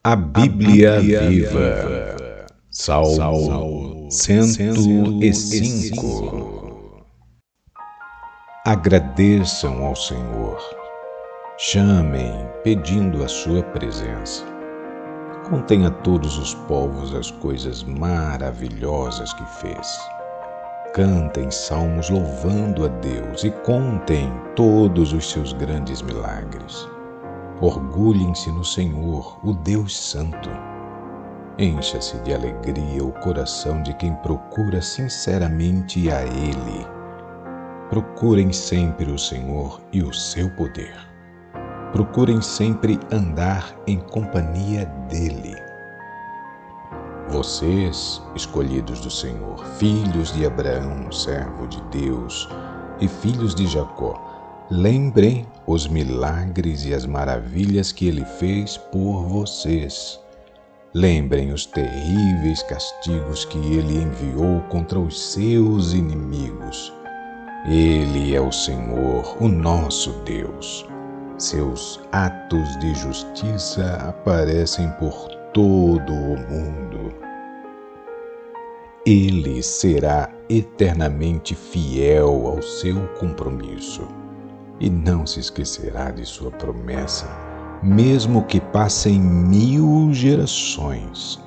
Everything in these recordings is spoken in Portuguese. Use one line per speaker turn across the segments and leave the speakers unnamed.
A Bíblia Viva, Salmo 105. Agradeçam ao Senhor, chamem pedindo a sua presença. Contem a todos os povos as coisas maravilhosas que fez. Cantem salmos louvando a Deus e contem todos os seus grandes milagres. Orgulhem-se no Senhor, o Deus Santo. Encha-se de alegria o coração de quem procura sinceramente a Ele. Procurem sempre o Senhor e o seu poder. Procurem sempre andar em companhia dEle. Vocês, escolhidos do Senhor, filhos de Abraão, servo de Deus, e filhos de Jacó, lembrem os milagres e as maravilhas que Ele fez por vocês. Lembrem os terríveis castigos que Ele enviou contra os seus inimigos. Ele é o Senhor, o nosso Deus. Seus atos de justiça aparecem por todo o mundo. Ele será eternamente fiel ao seu compromisso e não se esquecerá de sua promessa, mesmo que passem 1000 gerações.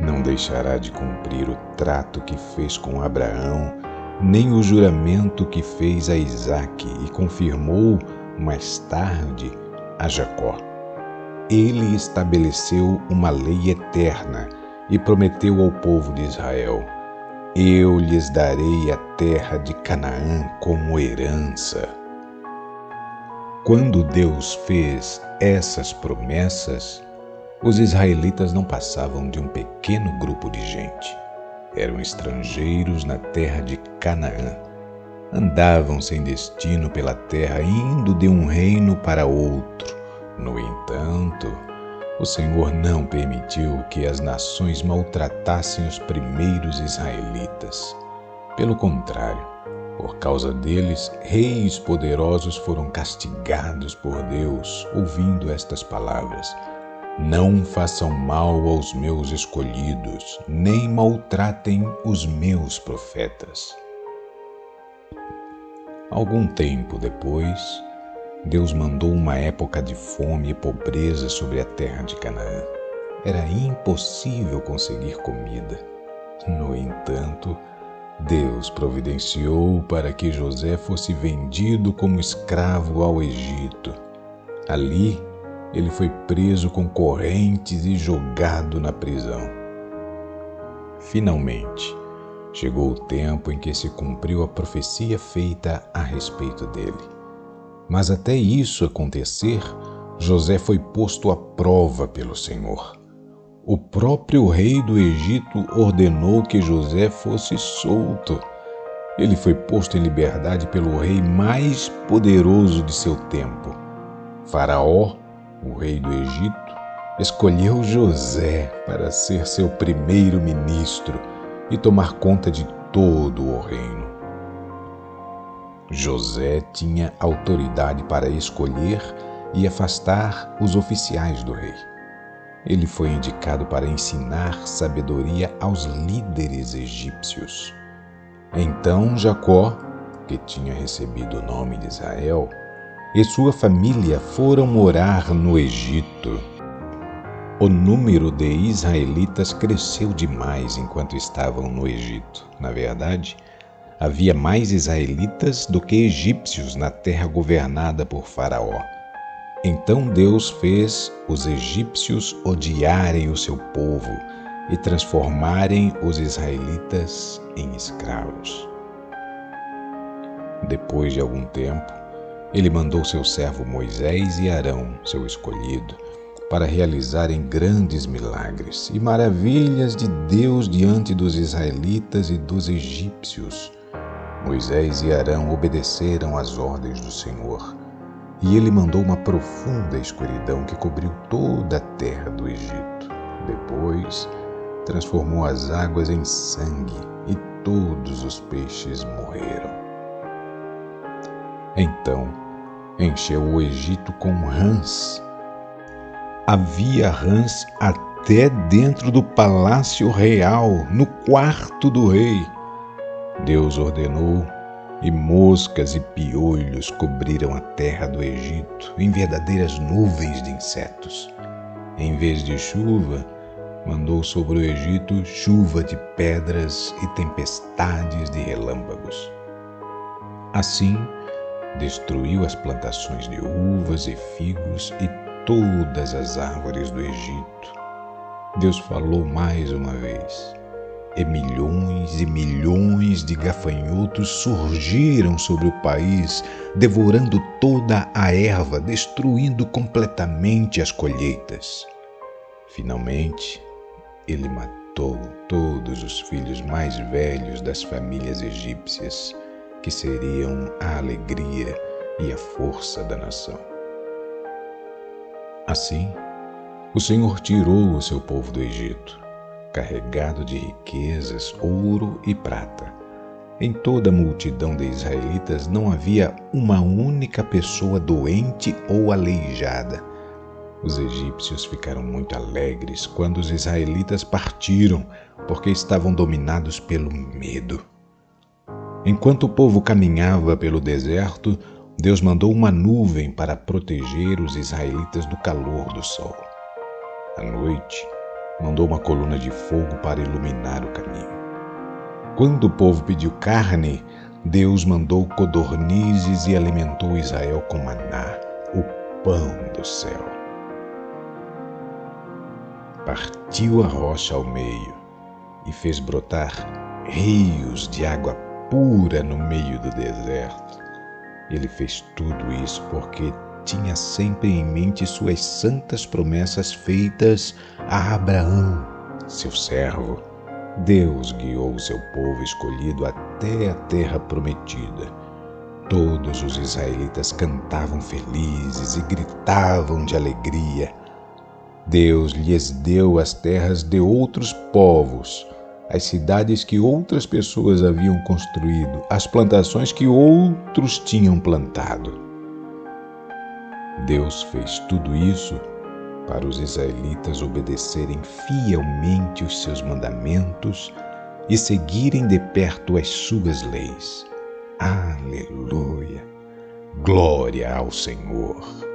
Não deixará de cumprir o trato que fez com Abraão, nem o juramento que fez a Isaque e confirmou mais tarde a Jacó. Ele estabeleceu uma lei eterna e prometeu ao povo de Israel: eu lhes darei a terra de Canaã como herança. Quando Deus fez essas promessas, os israelitas não passavam de um pequeno grupo de gente. Eram estrangeiros na terra de Canaã. Andavam sem destino pela terra, indo de um reino para outro. No entanto, o Senhor não permitiu que as nações maltratassem os primeiros israelitas. Pelo contrário, por causa deles, reis poderosos foram castigados por Deus, ouvindo estas palavras: não façam mal aos meus escolhidos, nem maltratem os meus profetas. Algum tempo depois, Deus mandou uma época de fome e pobreza sobre a terra de Canaã. Era impossível conseguir comida. No entanto, Deus providenciou para que José fosse vendido como escravo ao Egito. Ali, ele foi preso com correntes e jogado na prisão. Finalmente, chegou o tempo em que se cumpriu a profecia feita a respeito dele. Mas até isso acontecer, José foi posto à prova pelo Senhor. O próprio rei do Egito ordenou que José fosse solto. Ele foi posto em liberdade pelo rei mais poderoso de seu tempo. Faraó, o rei do Egito, escolheu José para ser seu primeiro-ministro e tomar conta de todo o reino. José tinha autoridade para escolher e afastar os oficiais do rei. Ele foi indicado para ensinar sabedoria aos líderes egípcios. Então Jacó, que tinha recebido o nome de Israel, e sua família foram morar no Egito. O número de israelitas cresceu demais enquanto estavam no Egito. Na verdade, havia mais israelitas do que egípcios na terra governada por Faraó. Então Deus fez os egípcios odiarem o seu povo e transformarem os israelitas em escravos. Depois de algum tempo, ele mandou seu servo Moisés e Arão, seu escolhido, para realizarem grandes milagres e maravilhas de Deus diante dos israelitas e dos egípcios. Moisés e Arão obedeceram às ordens do Senhor, e ele mandou uma profunda escuridão que cobriu toda a terra do Egito. Depois, transformou as águas em sangue e todos os peixes morreram. Então, encheu o Egito com rãs Havia rãs até dentro do palácio real, no quarto do rei. Deus ordenou, e moscas e piolhos cobriram a terra do Egito em verdadeiras nuvens de insetos. Em vez de chuva, mandou sobre o Egito chuva de pedras e tempestades de relâmpagos. Assim, destruiu as plantações de uvas e figos e todas as árvores do Egito. Deus falou mais uma vez, e milhões de gafanhotos surgiram sobre o país, devorando toda a erva, destruindo completamente as colheitas. Finalmente, ele matou todos os filhos mais velhos das famílias egípcias, que seriam a alegria e a força da nação. Assim, o Senhor tirou o seu povo do Egito, carregado de riquezas, ouro e prata. Em toda a multidão de israelitas não havia uma única pessoa doente ou aleijada. Os egípcios ficaram muito alegres quando os israelitas partiram, porque estavam dominados pelo medo. Enquanto o povo caminhava pelo deserto, Deus mandou uma nuvem para proteger os israelitas do calor do sol. À noite, mandou uma coluna de fogo para iluminar o caminho. Quando o povo pediu carne, Deus mandou codornizes e alimentou Israel com maná, o pão do céu. Partiu a rocha ao meio e fez brotar rios de água pura no meio do deserto. Ele fez tudo isso porque tinha sempre em mente suas santas promessas feitas a Abraão, seu servo. Deus guiou seu povo escolhido até a terra prometida. Todos os israelitas cantavam felizes e gritavam de alegria. Deus lhes deu as terras de outros povos, as cidades que outras pessoas haviam construído, as plantações que outros tinham plantado. Deus fez tudo isso para os israelitas obedecerem fielmente os seus mandamentos e seguirem de perto as suas leis. Aleluia! Glória ao Senhor!